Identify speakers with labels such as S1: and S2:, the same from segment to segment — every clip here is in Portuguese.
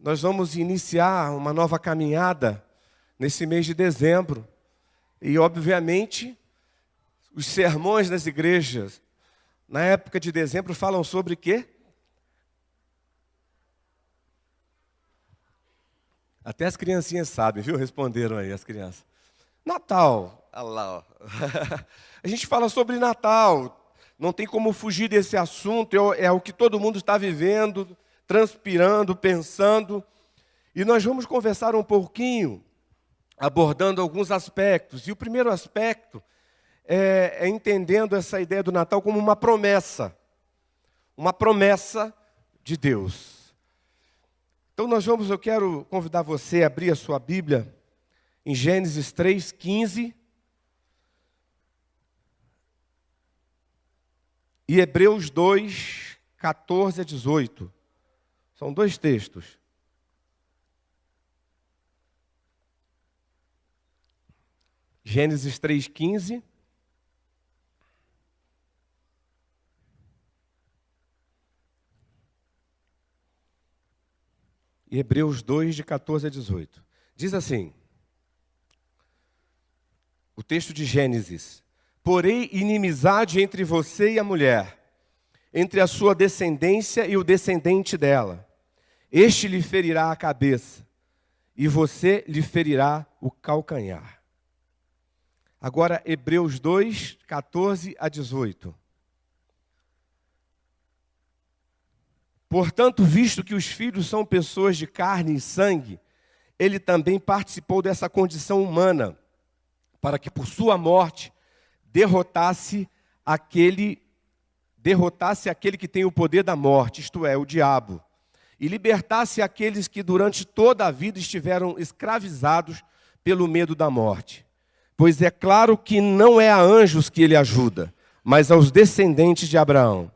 S1: Nós vamos iniciar uma nova caminhada nesse mês de dezembro. E, obviamente, os sermões das igrejas, na época de dezembro, falam sobre o quê? Até as criancinhas sabem, viu? Responderam aí as crianças. Natal. Olha lá, ó. A gente fala sobre Natal. Não tem como fugir desse assunto. É o que todo mundo está vivendo, transpirando, pensando. E nós vamos conversar um pouquinho, abordando alguns aspectos. E o primeiro aspecto é entendendo essa ideia do Natal como uma promessa de Deus. Então eu quero convidar você a abrir a sua Bíblia em Gênesis 3:15 e Hebreus 2:14 a 18. São dois textos. Gênesis 3:15 e Hebreus 2, de 14 a 18. Diz assim, o texto de Gênesis: Porém, inimizade entre você e a mulher, entre a sua descendência e o descendente dela. Este lhe ferirá a cabeça, e você lhe ferirá o calcanhar. Agora, Hebreus 2, 14 a 18. Portanto, visto que os filhos são pessoas de carne e sangue, ele também participou dessa condição humana, para que por sua morte derrotasse aquele que tem o poder da morte, isto é, o diabo, e libertasse aqueles que durante toda a vida estiveram escravizados pelo medo da morte. Pois é claro que não é a anjos que ele ajuda, mas aos descendentes de Abraão.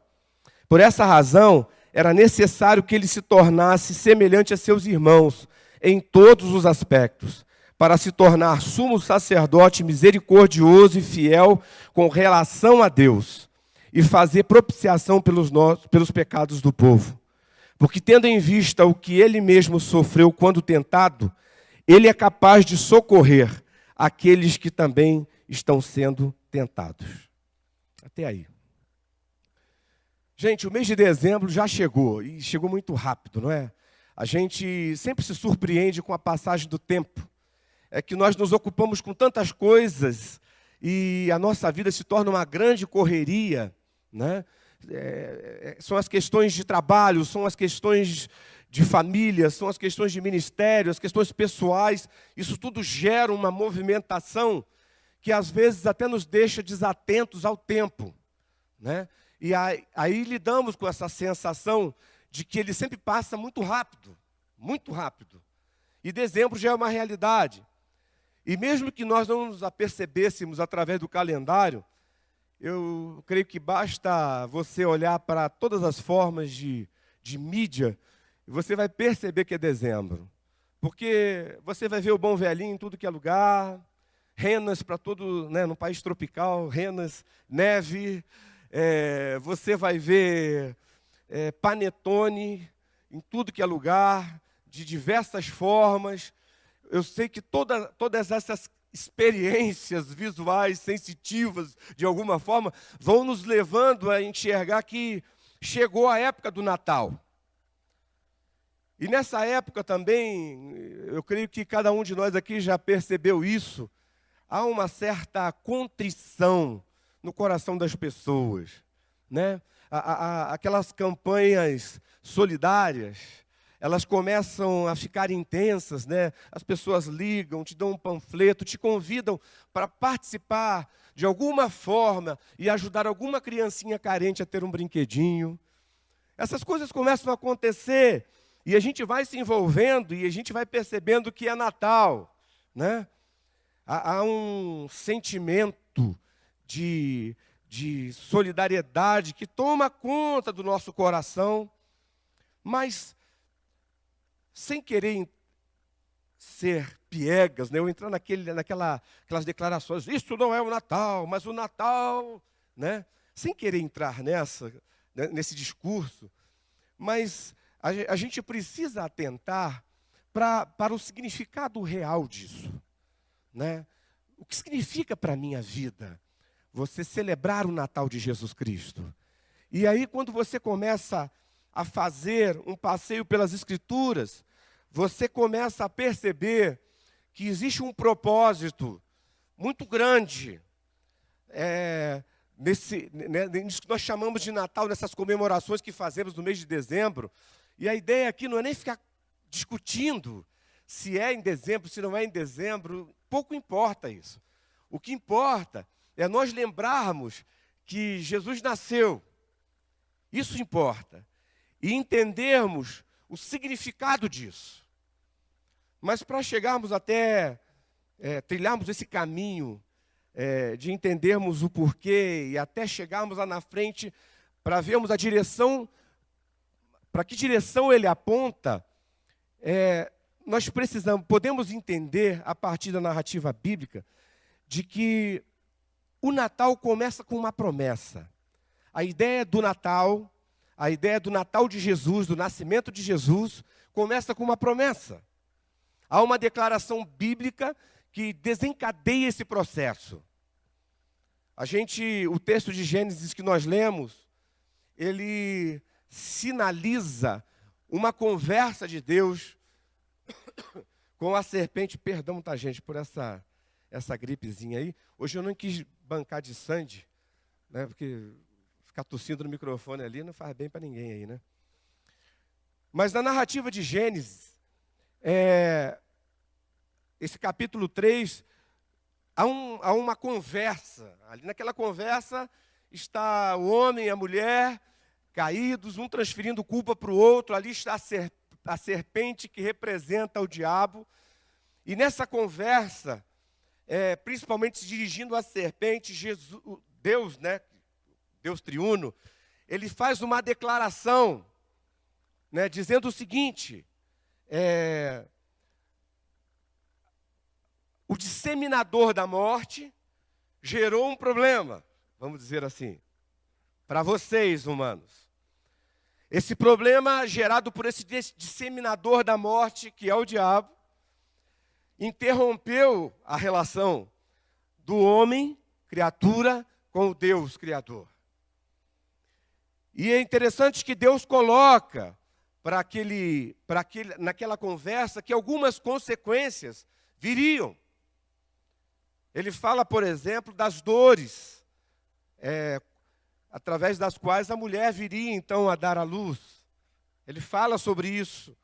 S1: Por essa razão, era necessário que ele se tornasse semelhante a seus irmãos em todos os aspectos, para se tornar sumo sacerdote misericordioso e fiel com relação a Deus, e fazer propiciação pelos pecados do povo. Porque tendo em vista o que ele mesmo sofreu quando tentado, ele é capaz de socorrer aqueles que também estão sendo tentados. Até aí. Gente, o mês de dezembro já chegou, e chegou muito rápido, não é? A gente sempre se surpreende com a passagem do tempo. É que nós nos ocupamos com tantas coisas e a nossa vida se torna uma grande correria, né? São as questões de trabalho, são as questões de família, são as questões de ministério, as questões pessoais. Isso tudo gera uma movimentação que às vezes até nos deixa desatentos ao tempo, né? E aí lidamos com essa sensação de que ele sempre passa muito rápido, muito rápido. E dezembro já é uma realidade. E mesmo que nós não nos apercebêssemos através do calendário, eu creio que basta você olhar para todas as formas de mídia, e você vai perceber que é dezembro. Porque você vai ver o bom velhinho em tudo que é lugar, renas para todo, né, no país tropical, renas, neve. Você vai ver panetone em tudo que é lugar, de diversas formas. Eu sei que todas essas experiências visuais, sensitivas, de alguma forma, vão nos levando a enxergar que chegou a época do Natal. E nessa época também, eu creio que cada um de nós aqui já percebeu isso, há uma certa contrição no coração das pessoas, né? Aquelas campanhas solidárias, elas começam a ficar intensas, né? As pessoas ligam, te dão um panfleto, te convidam para participar de alguma forma e ajudar alguma criancinha carente a ter um brinquedinho. Essas coisas começam a acontecer e a gente vai se envolvendo e a gente vai percebendo que é Natal, né? Há um sentimento de solidariedade que toma conta do nosso coração, mas sem querer ser piegas, né? Ou entrar naquelas declarações, isso não é o Natal, mas o Natal, né? Sem querer entrar nesse discurso, mas a gente precisa atentar para o significado real disso, né? O que significa para a minha vida você celebrar o Natal de Jesus Cristo? E aí, quando você começa a fazer um passeio pelas Escrituras, você começa a perceber que existe um propósito muito grande nisso que nós chamamos de Natal, nessas comemorações que fazemos no mês de dezembro. E a ideia aqui não é nem ficar discutindo se é em dezembro, se não é em dezembro, pouco importa isso. O que importa é nós lembrarmos que Jesus nasceu. Isso importa. E entendermos o significado disso. Mas para chegarmos até trilharmos esse caminho de entendermos o porquê e até chegarmos lá na frente para vermos a direção, para que direção ele aponta, nós podemos entender a partir da narrativa bíblica de que o Natal começa com uma promessa. A ideia do Natal de Jesus, do nascimento de Jesus, começa com uma promessa. Há uma declaração bíblica que desencadeia esse processo. O texto de Gênesis que nós lemos, ele sinaliza uma conversa de Deus com a serpente. Perdão, tá, gente, por essa gripezinha aí. Hoje eu não quis bancar de Sandy, né, porque ficar tossindo no microfone ali não faz bem para ninguém aí, né? Mas na narrativa de Gênesis, esse capítulo 3, há uma conversa. Ali naquela conversa está o homem e a mulher caídos, um transferindo culpa para o outro. Ali está a serpente que representa o diabo. E nessa conversa, principalmente se dirigindo à serpente, Deus, né, Deus triuno, ele faz uma declaração, né, dizendo o seguinte: o disseminador da morte gerou um problema, vamos dizer assim, para vocês, humanos. Esse problema gerado por esse disseminador da morte, que é o diabo, interrompeu a relação do homem, criatura, com o Deus Criador. E é interessante que Deus coloca naquela conversa que algumas consequências viriam. Ele fala, por exemplo, das dores, através das quais a mulher viria então a dar à luz. Ele fala sobre isso.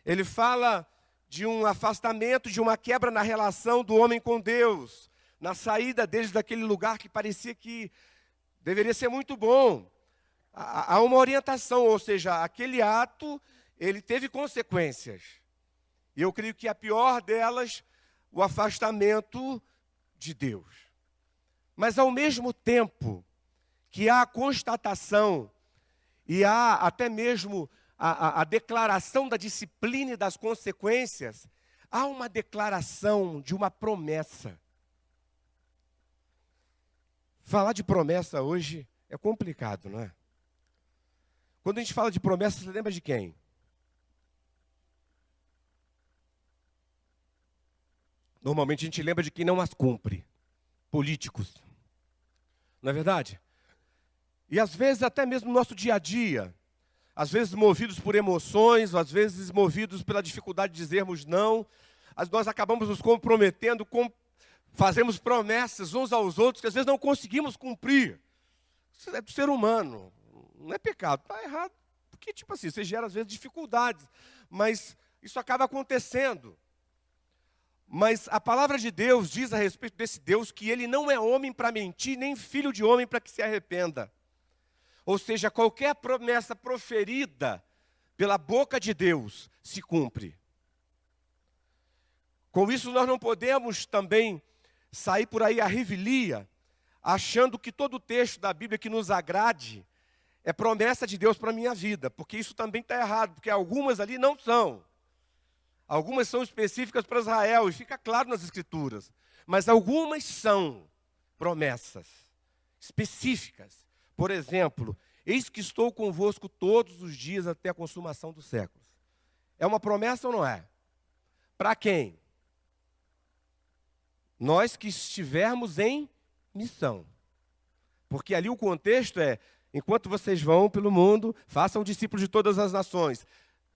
S1: Ele fala de um afastamento, de uma quebra na relação do homem com Deus, na saída deles daquele lugar que parecia que deveria ser muito bom. Há uma orientação, ou seja, aquele ato, ele teve consequências. E eu creio que a pior delas, o afastamento de Deus. Mas ao mesmo tempo que há a constatação e há até mesmo a declaração da disciplina e das consequências, há uma declaração de uma promessa. Falar de promessa hoje é complicado, não é? Quando a gente fala de promessa, você lembra de quem? Normalmente a gente lembra de quem não as cumpre. Políticos. Não é verdade? E às vezes até mesmo no nosso dia a dia, às vezes movidos por emoções, às vezes movidos pela dificuldade de dizermos não, nós acabamos nos comprometendo, fazemos promessas uns aos outros que às vezes não conseguimos cumprir. Isso é do ser humano, não é pecado, está errado. Porque, tipo assim, você gera às vezes dificuldades, mas isso acaba acontecendo. Mas a palavra de Deus diz a respeito desse Deus que ele não é homem para mentir, nem filho de homem para que se arrependa. Ou seja, qualquer promessa proferida pela boca de Deus se cumpre. Com isso, nós não podemos também sair por aí à revelia, achando que todo texto da Bíblia que nos agrade é promessa de Deus para a minha vida, porque isso também está errado, porque algumas ali não são. Algumas são específicas para Israel, e fica claro nas Escrituras. Mas algumas são promessas específicas. Por exemplo, Eis que estou convosco todos os dias até a consumação dos séculos. É uma promessa ou não é? Para quem? Nós que estivermos em missão. Porque ali o contexto é, enquanto vocês vão pelo mundo, façam discípulos de todas as nações.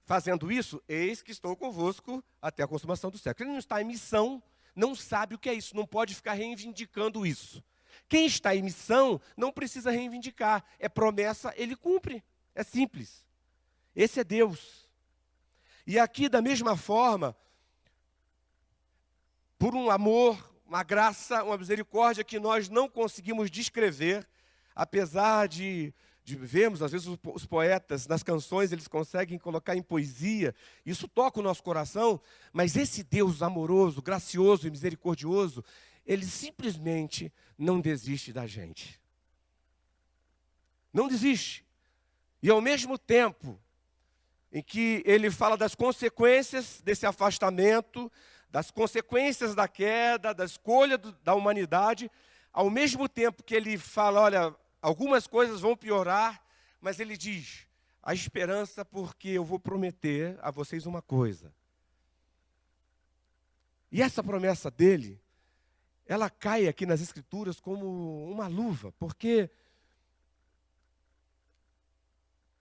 S1: Fazendo isso, eis que estou convosco até a consumação do século. Quem não está em missão, não sabe o que é isso, não pode ficar reivindicando isso. Quem está em missão não precisa reivindicar. É promessa, ele cumpre. É simples. Esse é Deus. E aqui, da mesma forma, por um amor, uma graça, uma misericórdia que nós não conseguimos descrever, apesar de vermos, às vezes, os poetas, nas canções, eles conseguem colocar em poesia, isso toca o nosso coração, mas esse Deus amoroso, gracioso e misericordioso, ele simplesmente não desiste da gente. Não desiste. E ao mesmo tempo em que ele fala das consequências desse afastamento, das consequências da queda, da escolha da humanidade, ao mesmo tempo que ele fala, olha, algumas coisas vão piorar, mas ele diz, a esperança porque eu vou prometer a vocês uma coisa. E essa promessa dele, ela cai aqui nas Escrituras como uma luva, porque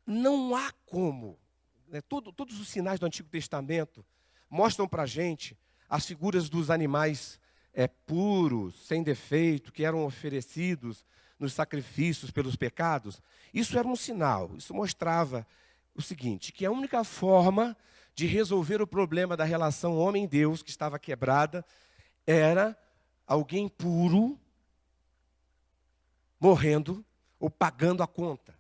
S1: não há como, né, todos os sinais do Antigo Testamento mostram para a gente as figuras dos animais puros, sem defeito, que eram oferecidos nos sacrifícios pelos pecados. Isso era um sinal, isso mostrava o seguinte, que a única forma de resolver o problema da relação homem-Deus, que estava quebrada, era alguém puro morrendo ou pagando a conta.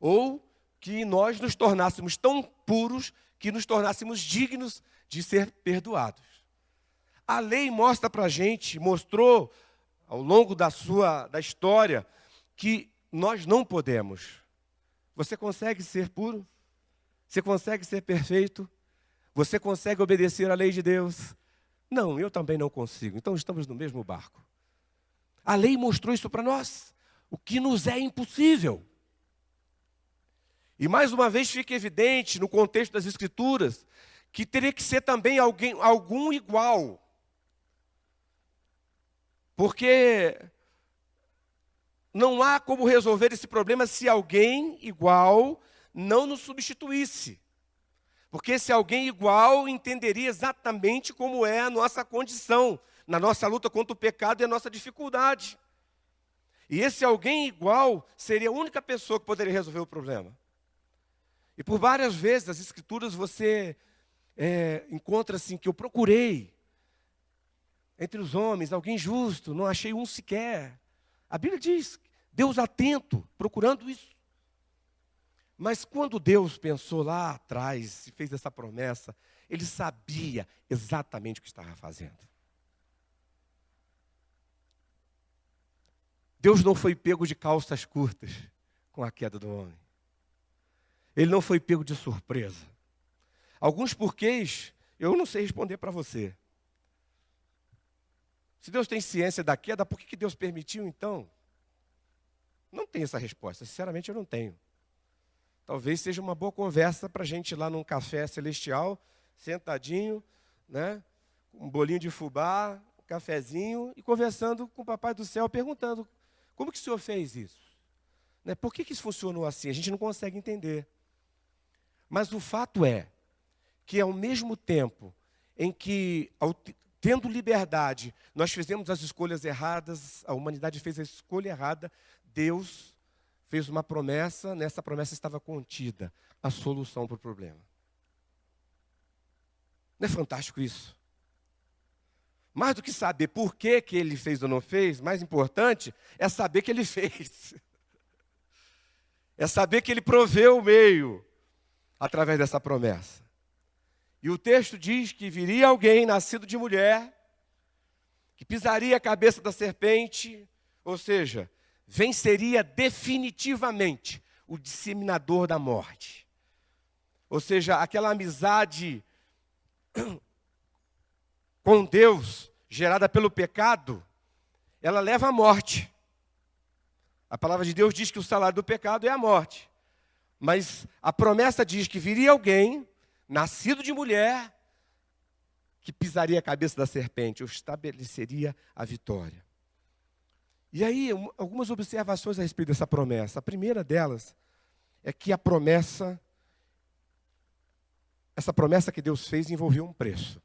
S1: Ou que nós nos tornássemos tão puros que nos tornássemos dignos de ser perdoados. A lei mostra para a gente, mostrou ao longo da história, que nós não podemos. Você consegue ser puro? Você consegue ser perfeito? Você consegue obedecer à lei de Deus? Não, eu também não consigo. Então estamos no mesmo barco. A lei mostrou isso para nós, o que nos é impossível. E mais uma vez fica evidente no contexto das Escrituras que teria que ser também algum igual. Porque não há como resolver esse problema se alguém igual não nos substituísse. Porque esse alguém igual entenderia exatamente como é a nossa condição, na nossa luta contra o pecado e a nossa dificuldade. E esse alguém igual seria a única pessoa que poderia resolver o problema. E por várias vezes nas Escrituras você encontra assim, que eu procurei entre os homens alguém justo, não achei um sequer. A Bíblia diz, Deus atento, procurando isso. Mas quando Deus pensou lá atrás e fez essa promessa, Ele sabia exatamente o que estava fazendo. Deus não foi pego de calças curtas com a queda do homem. Ele não foi pego de surpresa. Alguns porquês eu não sei responder para você. Se Deus tem ciência da queda, por que Deus permitiu então? Não tenho essa resposta, sinceramente eu não tenho. Talvez seja uma boa conversa para a gente ir lá num café celestial, sentadinho, né, com um bolinho de fubá, um cafezinho, e conversando com o Papai do Céu, perguntando, como que o Senhor fez isso? Né, por que isso funcionou assim? A gente não consegue entender. Mas o fato é que ao mesmo tempo em que, tendo liberdade, nós fizemos as escolhas erradas, a humanidade fez a escolha errada, Deus fez uma promessa, nessa promessa estava contida a solução para o problema. Não é fantástico isso? Mais do que saber por que ele fez ou não fez, mais importante é saber que ele fez. É saber que ele proveu o meio através dessa promessa. E o texto diz que viria alguém nascido de mulher, que pisaria a cabeça da serpente, ou seja, venceria definitivamente o disseminador da morte. Ou seja, aquela amizade com Deus, gerada pelo pecado, ela leva à morte. A palavra de Deus diz que o salário do pecado é a morte. Mas a promessa diz que viria alguém, nascido de mulher, que pisaria a cabeça da serpente, ou estabeleceria a vitória. E aí, algumas observações a respeito dessa promessa. A primeira delas é que essa promessa que Deus fez envolveu um preço.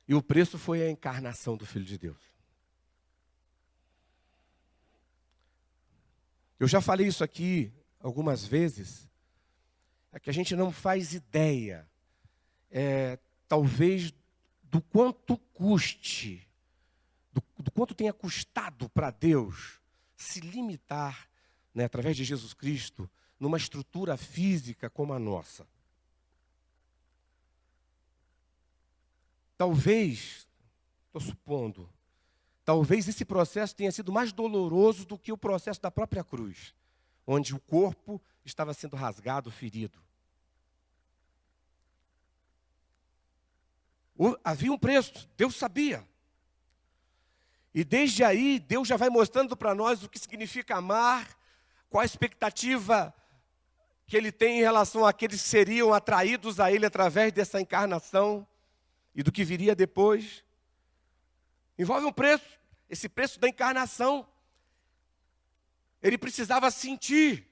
S1: E o preço foi a encarnação do Filho de Deus. Eu já falei isso aqui algumas vezes, é que a gente não faz ideia, talvez, do quanto custe, do quanto tenha custado para Deus se limitar, né, através de Jesus Cristo, numa estrutura física como a nossa. Talvez, estou supondo, talvez esse processo tenha sido mais doloroso do que o processo da própria cruz, onde o corpo estava sendo rasgado, ferido. Havia um preço, Deus sabia. E desde aí, Deus já vai mostrando para nós o que significa amar, qual a expectativa que Ele tem em relação àqueles que seriam atraídos a Ele através dessa encarnação e do que viria depois. Envolve um preço, esse preço da encarnação. Ele precisava sentir.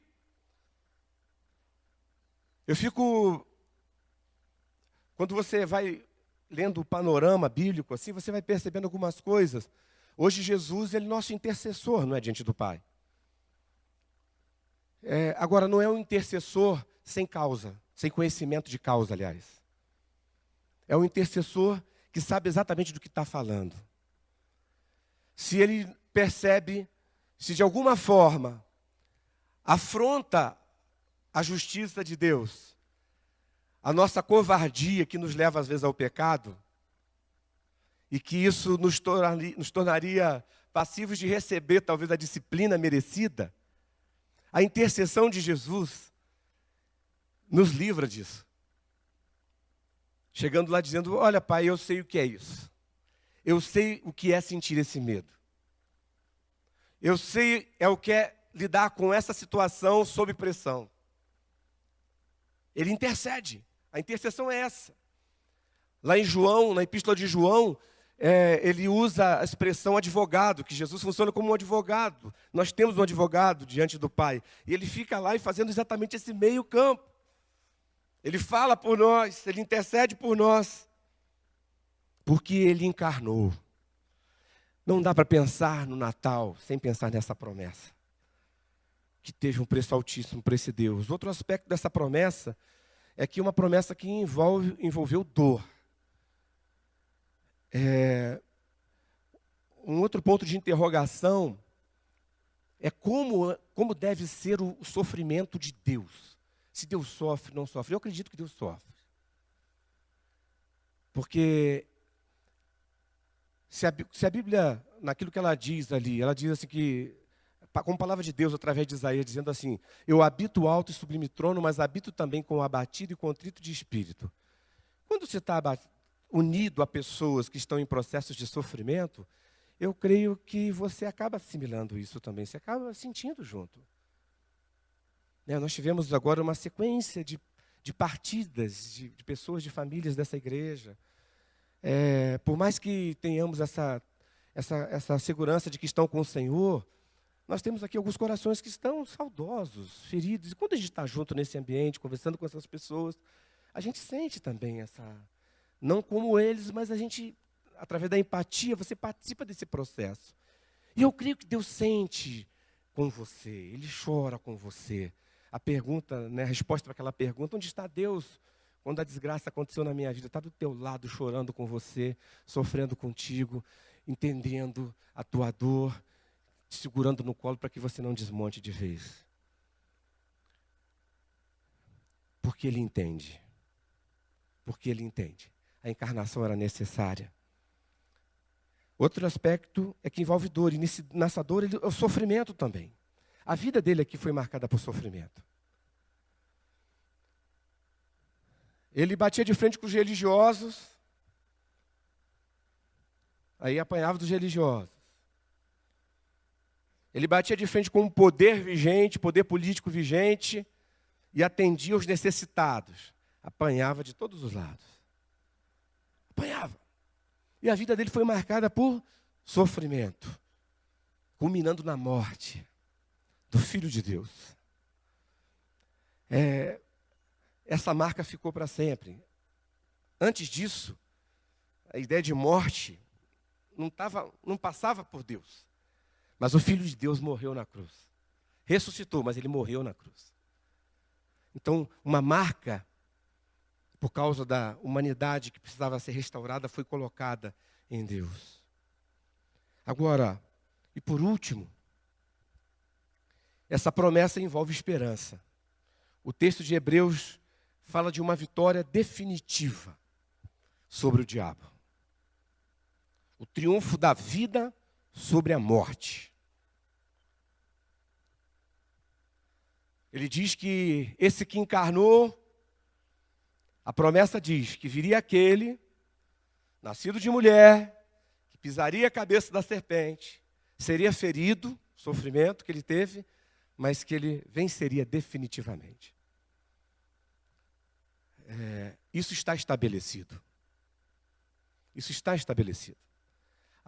S1: Quando você vai lendo o panorama bíblico, assim, você vai percebendo algumas coisas. Hoje Jesus, Ele é nosso intercessor, não é, diante do Pai. Agora, não é um intercessor sem causa, sem conhecimento de causa, aliás. É um intercessor que sabe exatamente do que está falando. Se ele percebe, se de alguma forma afronta a justiça de Deus, a nossa covardia que nos leva às vezes ao pecado, e que isso nos tornaria passivos de receber talvez a disciplina merecida, a intercessão de Jesus nos livra disso. Chegando lá dizendo, olha Pai, eu sei o que é isso. Eu sei o que é sentir esse medo. Eu sei o que é lidar com essa situação sob pressão. Ele intercede. A intercessão é essa. Lá em João, na epístola de João, ele usa a expressão advogado, que Jesus funciona como um advogado. Nós temos um advogado diante do Pai. E ele fica lá e fazendo exatamente esse meio campo. Ele fala por nós, ele intercede por nós. Porque ele encarnou. Não dá para pensar no Natal sem pensar nessa promessa. Que teve um preço altíssimo para esse Deus. Outro aspecto dessa promessa é que uma promessa que envolveu dor. Um outro ponto de interrogação é como deve ser o sofrimento de Deus. Se Deus sofre, não sofre. Eu acredito que Deus sofre. Porque se a Bíblia, naquilo que ela diz ali, ela diz assim que, com palavra de Deus, através de Isaías, dizendo assim, eu habito o alto e sublime trono, mas habito também com o abatido e contrito de espírito. Quando você está unido a pessoas que estão em processos de sofrimento, eu creio que você acaba assimilando isso também, você acaba sentindo junto. Nós tivemos agora uma sequência de partidas de pessoas, de famílias dessa igreja. Por mais que tenhamos essa segurança de que estão com o Senhor, nós temos aqui alguns corações que estão saudosos, feridos. E quando a gente está junto nesse ambiente, conversando com essas pessoas, a gente sente também não como eles, mas a gente, através da empatia, você participa desse processo. E eu creio que Deus sente com você, Ele chora com você. A pergunta, a resposta para aquela pergunta, onde está Deus? Quando a desgraça aconteceu na minha vida, está do teu lado, chorando com você, sofrendo contigo, entendendo a tua dor, te segurando no colo para que você não desmonte de vez. Porque Ele entende. Porque Ele entende. A encarnação era necessária. Outro aspecto é que envolve dor, e nessa dor é o sofrimento também. A vida dele aqui foi marcada por sofrimento. Ele batia de frente com os religiosos, aí apanhava dos religiosos. Ele batia de frente com um poder vigente, poder político vigente, e atendia os necessitados. Apanhava de todos os lados. Apanhava. E a vida dele foi marcada por sofrimento, culminando na morte do Filho de Deus. Essa marca ficou para sempre. Antes disso, a ideia de morte não passava por Deus. Mas o Filho de Deus morreu na cruz. Ressuscitou, mas ele morreu na cruz. Então, uma marca, por causa da humanidade que precisava ser restaurada, foi colocada em Deus. Agora, e por último, essa promessa envolve esperança. O texto de Hebreus fala de uma vitória definitiva sobre o diabo. O triunfo da vida sobre a morte. Ele diz que esse que encarnou, a promessa diz que viria aquele, nascido de mulher, que pisaria a cabeça da serpente, seria ferido, sofrimento que ele teve, mas que ele venceria definitivamente. Isso está estabelecido. Isso está estabelecido.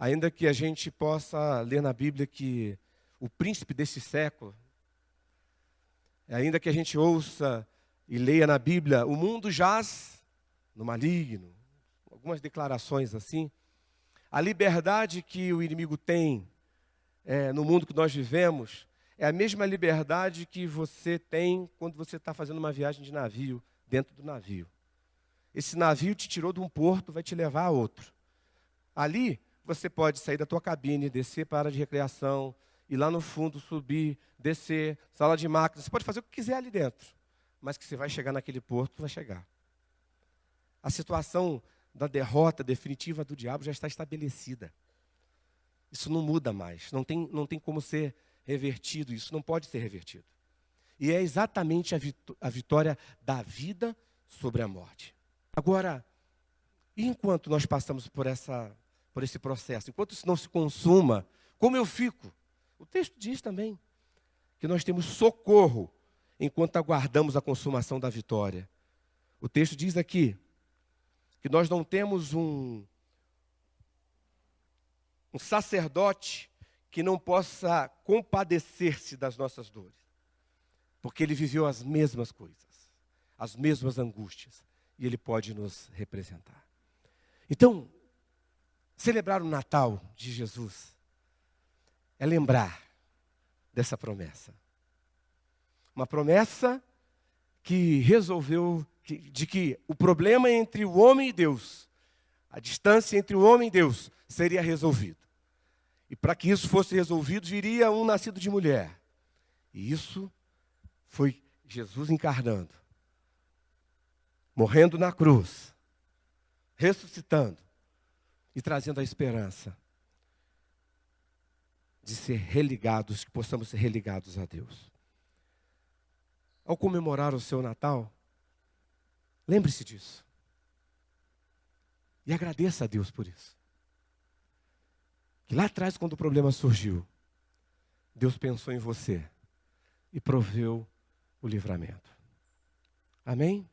S1: Ainda que a gente possa ler na Bíblia que o príncipe desse século, ainda que a gente ouça e leia na Bíblia, o mundo jaz no maligno, algumas declarações assim, a liberdade que o inimigo tem no mundo que nós vivemos é a mesma liberdade que você tem quando você está fazendo uma viagem de navio, dentro do navio. Esse navio te tirou de um porto, vai te levar a outro. Ali, você pode sair da tua cabine, descer para a área de recreação, ir lá no fundo, subir, descer, sala de máquinas. Você pode fazer o que quiser ali dentro, mas que você vai chegar naquele porto, vai chegar. A situação da derrota definitiva do diabo já está estabelecida. Isso não muda mais, não tem como ser revertido, isso não pode ser revertido. E é exatamente a vitória da vida sobre a morte. Agora, e enquanto nós passamos por esse processo, enquanto isso não se consuma, como eu fico? O texto diz também que nós temos socorro enquanto aguardamos a consumação da vitória. O texto diz aqui que nós não temos um sacerdote que não possa compadecer-se das nossas dores, porque ele viveu as mesmas coisas, as mesmas angústias, e ele pode nos representar. Então, celebrar o Natal de Jesus é lembrar dessa promessa. Uma promessa que resolveu, de que o problema entre o homem e Deus, a distância entre o homem e Deus, seria resolvido. E para que isso fosse resolvido, viria um nascido de mulher. E isso foi Jesus encarnando, morrendo na cruz, ressuscitando e trazendo a esperança de ser religados, que possamos ser religados a Deus. Ao comemorar o seu Natal, lembre-se disso. E agradeça a Deus por isso. Que lá atrás, quando o problema surgiu, Deus pensou em você e proveu o livramento. Amém?